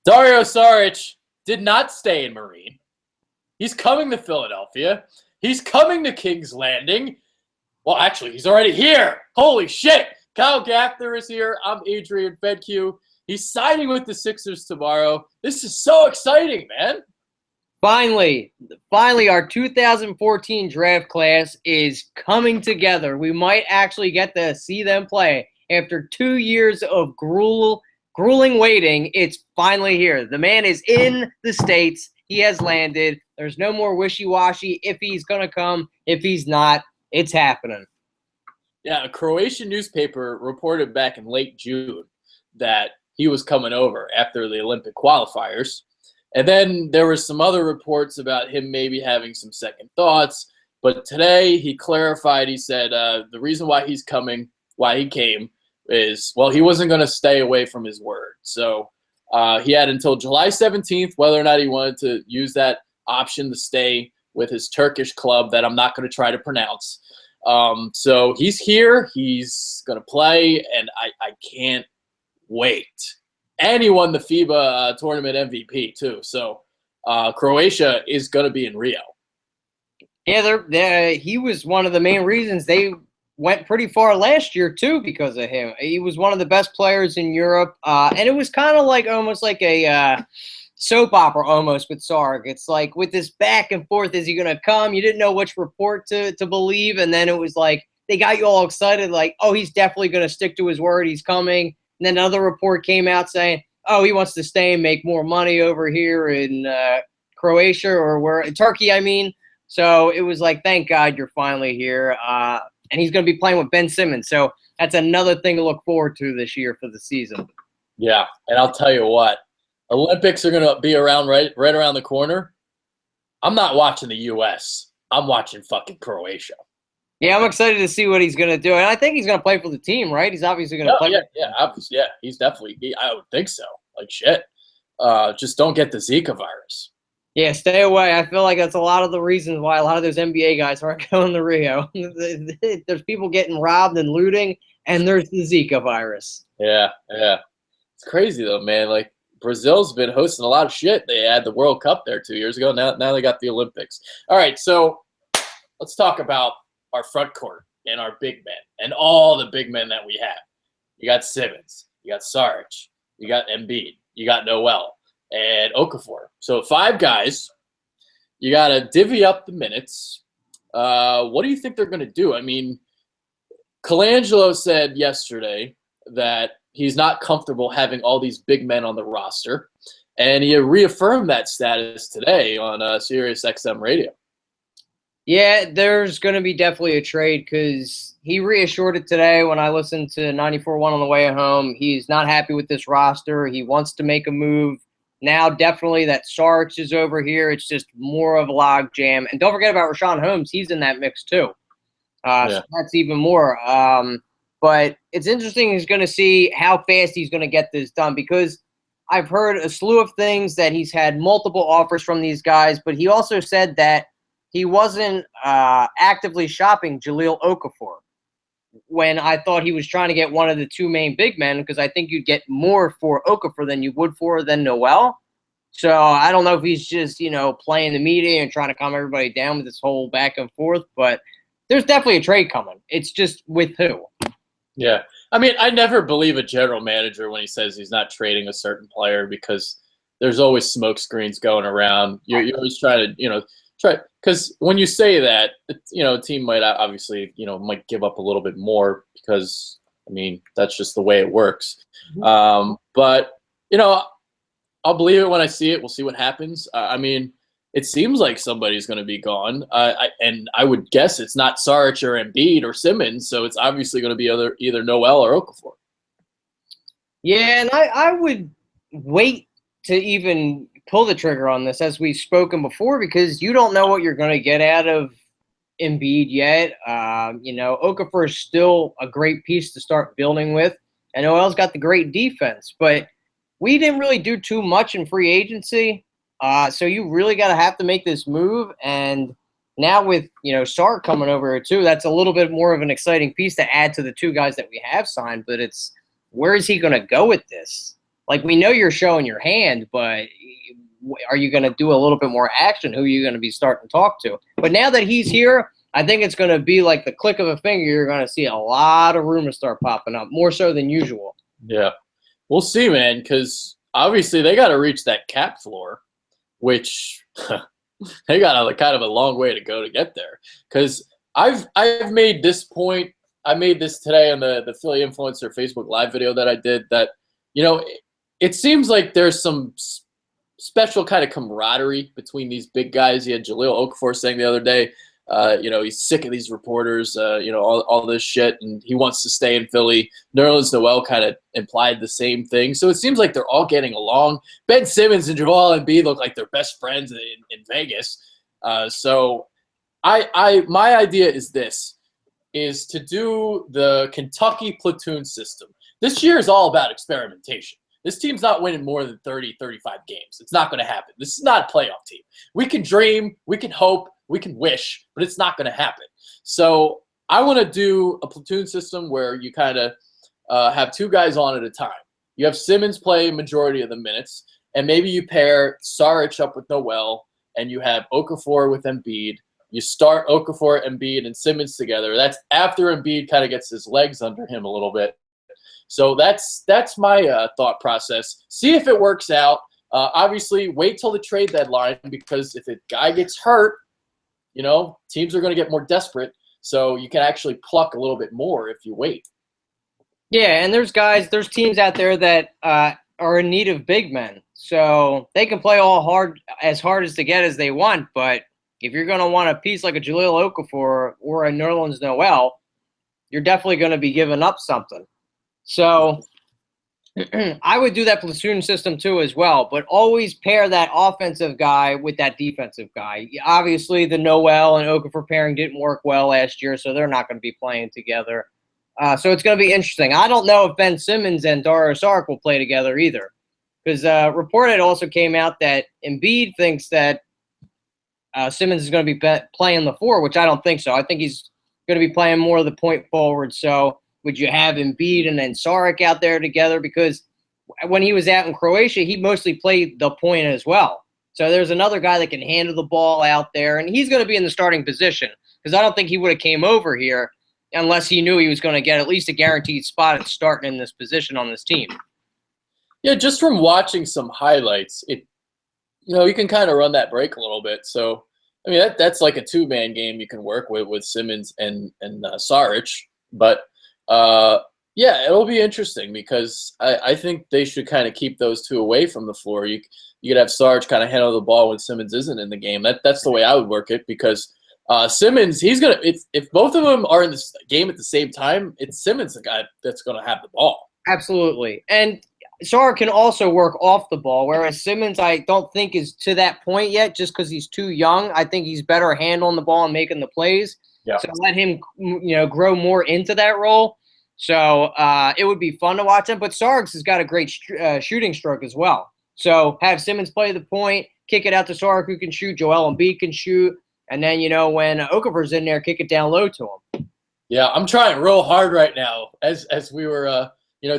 Dario Saric did not stay in Marine. He's coming to Philadelphia. He's coming to King's Landing. Well, actually, he's already here. Holy shit. Kyle Gaffner is here. I'm Adrian Fedque. He's signing with the Sixers tomorrow. This is so exciting, man. Finally, our 2014 draft class is coming together. We might actually get to see them play. After 2 years of grueling waiting, it's finally here. The man is in the States. He has landed. There's no more wishy-washy if he's going to come, if he's not. It's happening. Yeah, a Croatian newspaper reported back in late June that he was coming over after the Olympic qualifiers. And then there were some other reports about him maybe having some second thoughts. But today he clarified, he said the reason why he's coming, why he came, is, well, he wasn't going to stay away from his word. So he had until July 17th, whether or not he wanted to use that option to stay with his Turkish club that I'm not going to try to pronounce. So he's here. He's going to play, and I can't wait. And he won the FIBA tournament MVP, too. So Croatia is going to be in Rio. Yeah, he was one of the main reasons they went pretty far last year, too, because of him. He was one of the best players in Europe. And it was kind of like almost like a soap opera almost with Saric. It's like with this back and forth, is he going to come? You didn't know which report to believe. And then it was like they got you all excited, like, oh, he's definitely going to stick to his word. He's coming. And then another report came out saying, oh, he wants to stay and make more money over here in Croatia or Turkey, I mean. So it was like, thank God you're finally here. And he's going to be playing with Ben Simmons. So that's another thing to look forward to this year for the season. Yeah, and I'll tell you what, Olympics are going to be around right around the corner. I'm not watching the U.S. I'm watching fucking Croatia. Yeah, I'm excited to see what he's going to do. And I think he's going to play for the team, right? He's obviously going to play. Yeah, obviously. Yeah, he's definitely – I would think so. Like, shit. Just don't get the Zika virus. Yeah, stay away. I feel like that's a lot of the reasons why a lot of those NBA guys aren't going to Rio. There's people getting robbed and looting, and there's the Zika virus. Yeah. It's crazy, though, man. Like, Brazil's been hosting a lot of shit. They had the World Cup there 2 years ago. Now they got the Olympics. All right, so let's talk about our front court and our big men and all the big men that we have. You got Simmons. You got Saric. You got Embiid. You got Noel. And Okafor. So 5 guys. You got to divvy up the minutes. What do you think they're going to do? I mean, Colangelo said yesterday that he's not comfortable having all these big men on the roster. And he reaffirmed that status today on Sirius XM radio. Yeah, there's going to be definitely a trade because he reassured it today when I listened to 94.1 on the way home. He's not happy with this roster. He wants to make a move. Now, definitely that Saric is over here. It's just more of a logjam. And don't forget about Richaun Holmes. He's in that mix too. So that's even more. But it's interesting. He's going to see how fast he's going to get this done because I've heard a slew of things that he's had multiple offers from these guys. But he also said that he wasn't actively shopping Jahlil Okafor when I thought he was trying to get one of the 2 main big men because I think you'd get more for Okafor than you would for Noel. So I don't know if he's just, playing the media and trying to calm everybody down with this whole back and forth, but there's definitely a trade coming. It's just with who. Yeah. I mean, I never believe a general manager when he says he's not trading a certain player because there's always smoke screens going around. You're always trying to, try, because when you say that, a team might obviously, might give up a little bit more because, I mean, that's just the way it works. But, I'll believe it when I see it. We'll see what happens. I mean, it seems like somebody's going to be gone. And I would guess it's not Saric or Embiid or Simmons, so it's obviously going to be either Noel or Okafor. Yeah, and I would wait to even pull the trigger on this, as we've spoken before, because you don't know what you're going to get out of Embiid yet. Okafor is still a great piece to start building with, and Noel's got the great defense. But we didn't really do too much in free agency, so you really got to have to make this move. And now with Saric coming over here too, that's a little bit more of an exciting piece to add to the 2 guys that we have signed. But it's where is he going to go with this? like, we know you're showing your hand, but are you going to do a little bit more action? Who are you going to be starting to talk to? But now that he's here, I think it's going to be like the click of a finger. You're going to see a lot of rumors start popping up, more so than usual. Yeah. We'll see, man, because obviously they got to reach that cap floor, which they got kind of a long way to go to get there. Because I've made this point. I made this today on the Philly Influencer Facebook Live video that I did, that, it seems like there's some special kind of camaraderie between these big guys. You had Jahlil Okafor saying the other day, he's sick of these reporters, all this shit, and he wants to stay in Philly. Nerlens Noel kind of implied the same thing. So it seems like they're all getting along. Ben Simmons and Joel Embiid look like they're best friends in Vegas. So my idea is to do the Kentucky platoon system. This year is all about experimentation. This team's not winning more than 30, 35 games. It's not going to happen. This is not a playoff team. We can dream, we can hope, we can wish, but it's not going to happen. So I want to do a platoon system where you kind of have two guys on at a time. You have Simmons play majority of the minutes, and maybe you pair Saric up with Noel, and you have Okafor with Embiid. You start Okafor, Embiid, and Simmons together. That's after Embiid kind of gets his legs under him a little bit. So that's my thought process. See if it works out. Obviously, wait till the trade deadline, because if a guy gets hurt, teams are going to get more desperate. So you can actually pluck a little bit more if you wait. Yeah, and there's teams out there that are in need of big men. So they can play as hard as to get as they want. But if you're going to want a piece like a Jahlil Okafor or a Nerlens Noel, you're definitely going to be giving up something. So I would do that platoon system too as well, but always pair that offensive guy with that defensive guy. Obviously, the Noel and Okafor pairing didn't work well last year, so they're not going to be playing together. So it's going to be interesting. I don't know if Ben Simmons and Dario Saric will play together either, because reported also came out that Embiid thinks that Simmons is going to be playing the 4, which I don't think so. I think he's going to be playing more of the point forward. So would you have Embiid and then Saric out there together? Because when he was out in Croatia, he mostly played the point as well. So there's another guy that can handle the ball out there, and he's going to be in the starting position, because I don't think he would have came over here unless he knew he was going to get at least a guaranteed spot at starting in this position on this team. Yeah, just from watching some highlights, you can kind of run that break a little bit. So, I mean, that's like a two-man game you can work with Simmons and Saric. But yeah, it'll be interesting, because I think they should kind of keep those two away from the floor. You could have Sarge kind of handle the ball when Simmons isn't in the game. That's the way I would work it, because Simmons, if both of them are in this game at the same time, it's Simmons the guy that's going to have the ball. Absolutely. And Sarge can also work off the ball, whereas Simmons I don't think is to that point yet, just because he's too young. I think he's better handling the ball and making the plays. Yeah. So let him grow more into that role. So it would be fun to watch him. But Sarge has got a great shooting stroke as well. So have Simmons play the point, kick it out to Sarge, who can shoot. Joel Embiid can shoot. And then, when Okafor's in there, kick it down low to him. Yeah, I'm trying real hard right now as we were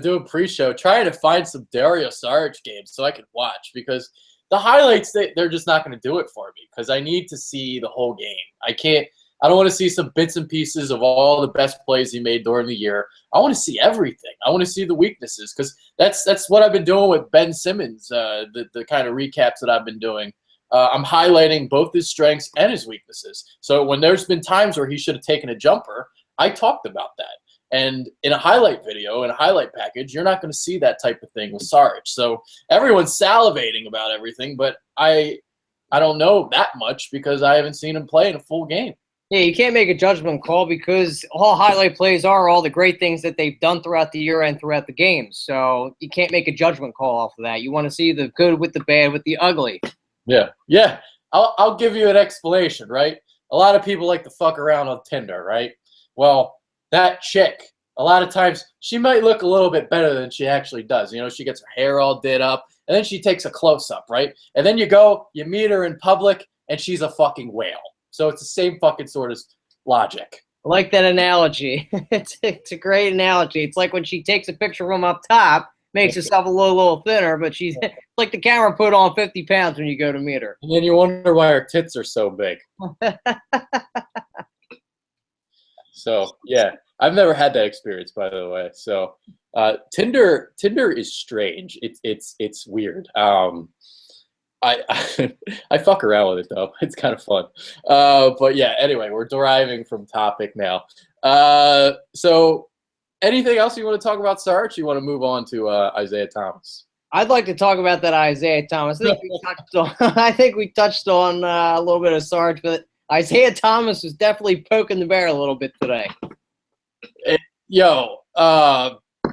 doing pre-show, trying to find some Dario Saric games so I can watch, because the highlights, they're just not going to do it for me, because I need to see the whole game. I don't want to see some bits and pieces of all the best plays he made during the year. I want to see everything. I want to see the weaknesses, because that's what I've been doing with Ben Simmons, the kind of recaps that I've been doing. I'm highlighting both his strengths and his weaknesses. So when there's been times where he should have taken a jumper, I talked about that. And in a highlight video, in a highlight package, you're not going to see that type of thing with Saric. So everyone's salivating about everything, but I don't know that much, because I haven't seen him play in a full game. Yeah, you can't make a judgment call, because all highlight plays are all the great things that they've done throughout the year and throughout the games. So you can't make a judgment call off of that. You want to see the good with the bad with the ugly. Yeah. I'll give you an explanation, right? A lot of people like to fuck around on Tinder, right? Well, that chick, a lot of times, she might look a little bit better than she actually does. She gets her hair all did up, and then she takes a close-up, right? And then you meet her in public, and she's a fucking whale. So it's the same fucking sort of logic. I like that analogy. It's a great analogy. It's like when she takes a picture of him up top, makes herself a little thinner, but she's like the camera put on 50 pounds when you go to meet her. And then you wonder why her tits are so big. So yeah, I've never had that experience, by the way. So Tinder is strange. It's weird. I I fuck around with it though. It's kind of fun. But yeah, anyway, we're deriving from topic now. So anything else you want to talk about, Sarge? You want to move on to Isaiah Thomas? I'd like to talk about that Isaiah Thomas. I think we touched on a little bit of Sarge, but Isaiah Thomas was definitely poking the bear a little bit today.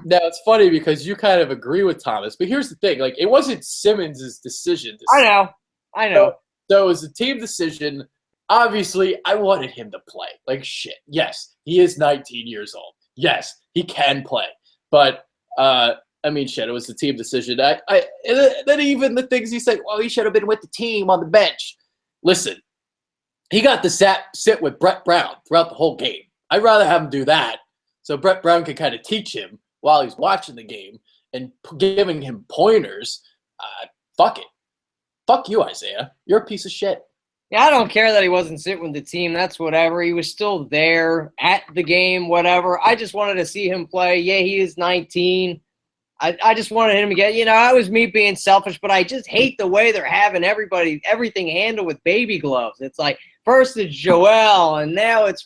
Now it's funny because you kind of agree with Thomas, but here's the thing: like, it wasn't Simmons' decision. I know. So it was a team decision. Obviously, I wanted him to play. Like shit. Yes, he is 19 years old. Yes, he can play. But I mean, shit, it was a team decision. And then even the things he said, well, he should have been with the team on the bench. Listen, he got to sit with Brett Brown throughout the whole game. I'd rather have him do that so Brett Brown can kind of teach him while he's watching the game and giving him pointers. Fuck it. Fuck you, Isaiah. You're a piece of shit. Yeah, I don't care that he wasn't sitting with the team. That's whatever. He was still there at the game, whatever. I just wanted to see him play. Yeah, he is 19. I just wanted him to get, I was me being selfish, but I just hate the way they're having everything handled with baby gloves. It's like, first it's Joel, and now it's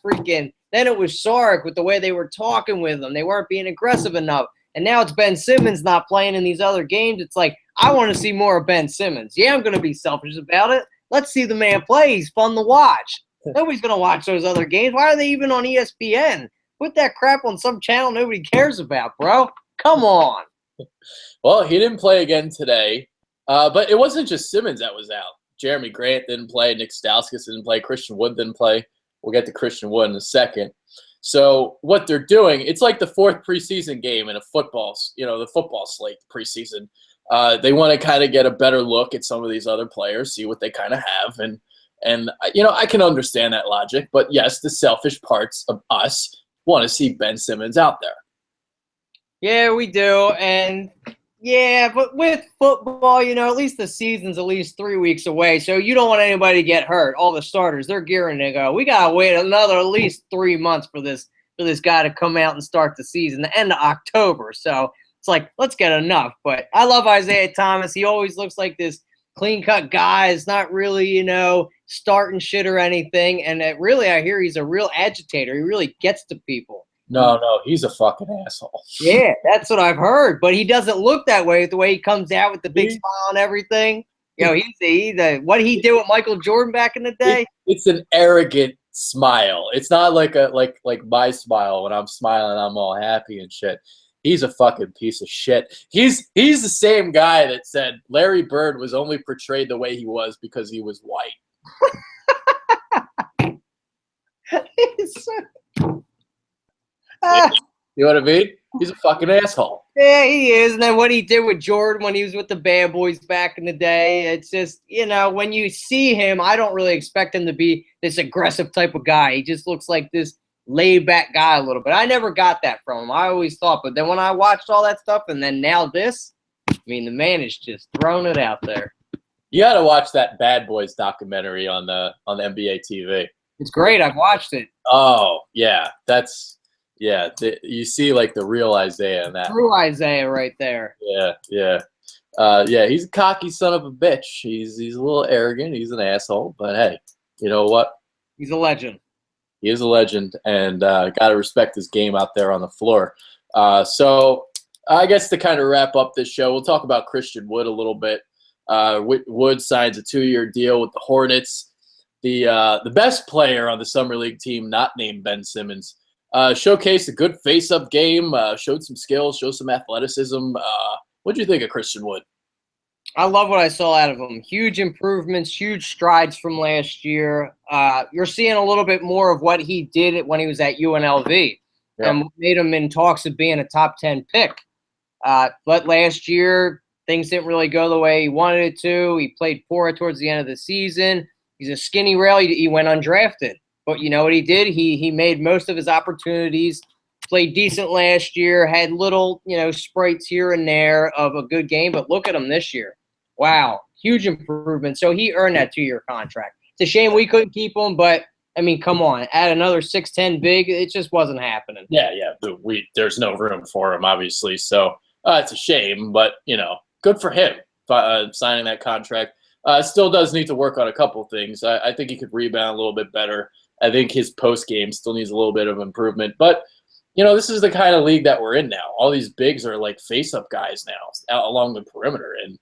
then it was Saric with the way they were talking with him. They weren't being aggressive enough. And now it's Ben Simmons not playing in these other games. It's like, I want to see more of Ben Simmons. Yeah, I'm going to be selfish about it. Let's see the man play. He's fun to watch. Nobody's going to watch those other games. Why are they even on ESPN? Put that crap on some channel nobody cares about, bro. Come on. Well, he didn't play again today, but it wasn't just Simmons that was out. Jeremy Grant didn't play. Nick Stauskas didn't play. Christian Wood didn't play. We'll get to Christian Wood in a second. So what they're doing, it's like the fourth preseason game in a football, the football slate preseason. They want to kind of get a better look at some of these other players, see what they kind of have. And I can understand that logic. But, yes, the selfish parts of us want to see Ben Simmons out there. Yeah, we do. And, yeah, but with football, at least the season's at least 3 weeks away. So you don't want anybody to get hurt. All the starters, they're gearing to go. We got to wait another at least 3 months for this guy to come out and start the season, the end of October. So it's like, let's get enough. But I love Isaiah Thomas. He always looks like this clean-cut guy. It's not really, starting shit or anything. And really, I hear he's a real agitator. He really gets to people. No, he's a fucking asshole. Yeah, that's what I've heard. But he doesn't look that way with the way he comes out with the big smile and everything. He's what he did with Michael Jordan back in the day. It's an arrogant smile. It's not like my smile when I'm smiling, I'm all happy and shit. He's a fucking piece of shit. He's the same guy that said Larry Bird was only portrayed the way he was because he was white. You know what I mean? He's a fucking asshole. Yeah, he is. And then what he did with Jordan when he was with the Bad Boys back in the day, it's just, when you see him, I don't really expect him to be this aggressive type of guy. He just looks like this laid-back guy a little bit. I never got that from him. I always thought. But then when I watched all that stuff and then now this, the man is just throwing it out there. You got to watch that Bad Boys documentary on the NBA TV. It's great. I've watched it. Oh, yeah. You see like the real Isaiah in that. True Isaiah right there. Yeah. He's a cocky son of a bitch. He's a little arrogant. He's an asshole. But hey, you know what? He's a legend. He is a legend, and got to respect his game out there on the floor. So I guess to kind of wrap up this show, we'll talk about Christian Wood a little bit. Wood signs a 2-year deal with the Hornets. The best player on the Summer League team, not named Ben Simmons, showcased a good face-up game, showed some skills, showed some athleticism. What do you think of Christian Wood? I love what I saw out of him. Huge improvements, huge strides from last year. You're seeing a little bit more of what he did when he was at UNLV and made him in talks of being a top 10 pick. But last year, things didn't really go the way he wanted it to. He played poor towards the end of the season. He's a skinny rail. He went undrafted. But you know what he did? He made most of his opportunities played decent last year, had little, sprites here and there of a good game, but look at him this year. Wow, huge improvement. So he earned that 2-year contract. It's a shame we couldn't keep him, but I mean, come on, add another 6'10" big, it just wasn't happening. Yeah, there's no room for him, obviously. So it's a shame, but good for him signing that contract. Still does need to work on a couple things. I think he could rebound a little bit better. I think his post game still needs a little bit of improvement. But this is the kind of league that we're in now. All these bigs are like face-up guys now out along the perimeter. And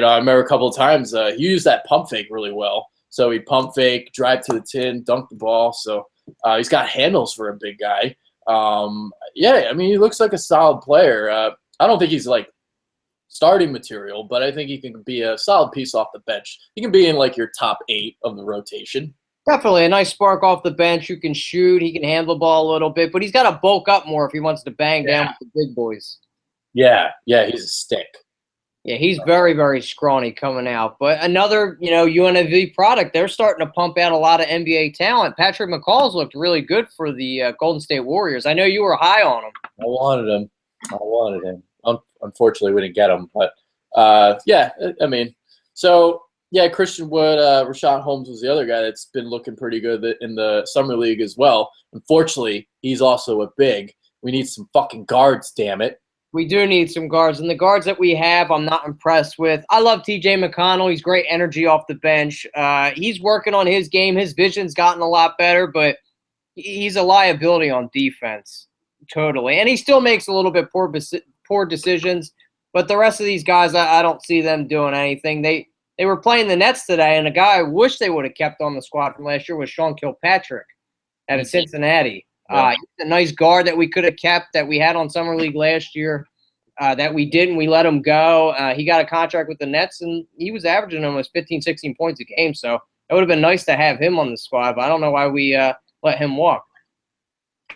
I remember a couple of times he used that pump fake really well. So he pump fake, drive to the tin, dunk the ball. So he's got handles for a big guy. He looks like a solid player. I don't think he's like starting material, but I think he can be a solid piece off the bench. He can be in like your top 8 of the rotation. Definitely a nice spark off the bench. Who can shoot. He can handle the ball a little bit, but he's got to bulk up more if he wants to bang down with the big boys. Yeah, he's a stick. Yeah, he's very, very scrawny coming out. But another, UNLV product, they're starting to pump out a lot of NBA talent. Patrick McCall's looked really good for the Golden State Warriors. I know you were high on him. I wanted him. Unfortunately, we didn't get him. But, Christian Wood, Rashawn Holmes was the other guy that's been looking pretty good in the summer league as well. Unfortunately, he's also a big. We need some fucking guards, damn it. We do need some guards, and the guards that we have, I'm not impressed with. I love T.J. McConnell. He's great energy off the bench. He's working on his game. His vision's gotten a lot better, but he's a liability on defense, totally. And he still makes a little bit poor decisions, but the rest of these guys, I don't see them doing anything. They were playing the Nets today, and a guy I wish they would have kept on the squad from last year was Sean Kilpatrick out of Cincinnati. Yeah. He's a nice guard that we could have kept that we had on Summer League last year that we didn't. We let him go. He got a contract with the Nets, and he was averaging almost 15, 16 points a game. So it would have been nice to have him on the squad, but I don't know why we let him walk.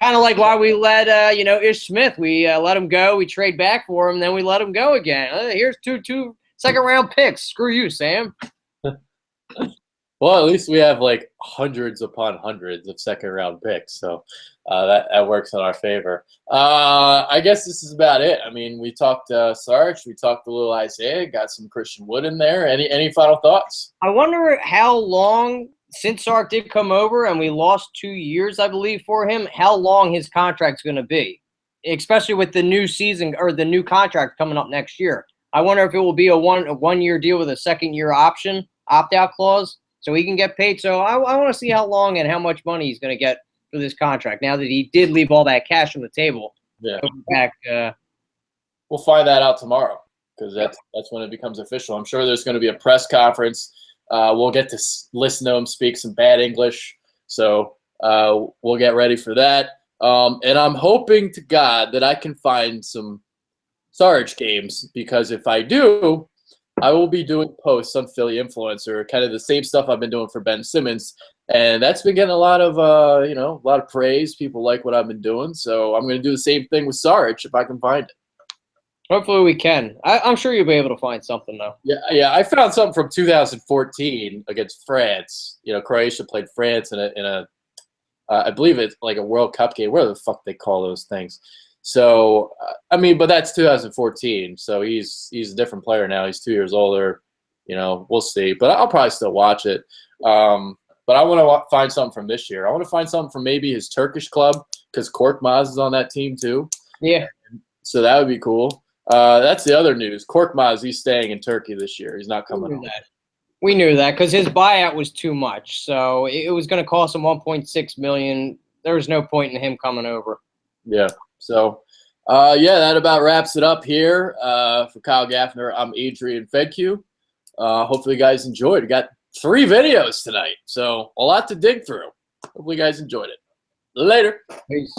Kind of like why we let, Ish Smith. We let him go. We trade back for him, then we let him go again. Here's two second-round picks. Screw you, Sam. Well, at least we have like hundreds upon hundreds of second-round picks, so that works in our favor. I guess this is about it. I mean, we talked Saric, we talked a little Isaiah, got some Christian Wood in there. Any final thoughts? I wonder how long since Saric did come over, and we lost 2 years, I believe, for him. How long his contract's going to be, especially with the new season or the new contract coming up next year. I wonder if it will be a one-year deal with a second-year option, opt-out clause, so he can get paid. So I want to see how long and how much money he's going to get for this contract now that he did leave all that cash on the table. Yeah. Back, we'll find that out tomorrow because that's when it becomes official. I'm sure there's going to be a press conference. We'll get to listen to him speak some bad English. So we'll get ready for that. And I'm hoping to God that I can find some Saric games because if I do, I will be doing posts on Philly Influencer, kind of the same stuff I've been doing for Ben Simmons, and that's been getting a lot of praise. People like what I've been doing, so I'm going to do the same thing with Saric if I can find it. Hopefully we can. I'm sure you'll be able to find something though. Yeah. I found something from 2014 against France. Croatia played France in a I believe it's like a World Cup game. Where the fuck they call those things? So, but that's 2014. So he's a different player now. He's 2 years older. We'll see. But I'll probably still watch it. But I want to find something from this year. I want to find something from maybe his Turkish club because Korkmaz is on that team too. Yeah. So that would be cool. That's the other news. Korkmaz, he's staying in Turkey this year. He's not coming home. We knew that because his buyout was too much. So it was going to cost him $1.6 million. There was no point in him coming over. Yeah. So, that about wraps it up here. For Kyle Gaffner, I'm Adrian Fedque. Hopefully you guys enjoyed. We got 3 videos tonight, so a lot to dig through. Hopefully you guys enjoyed it. Later. Peace.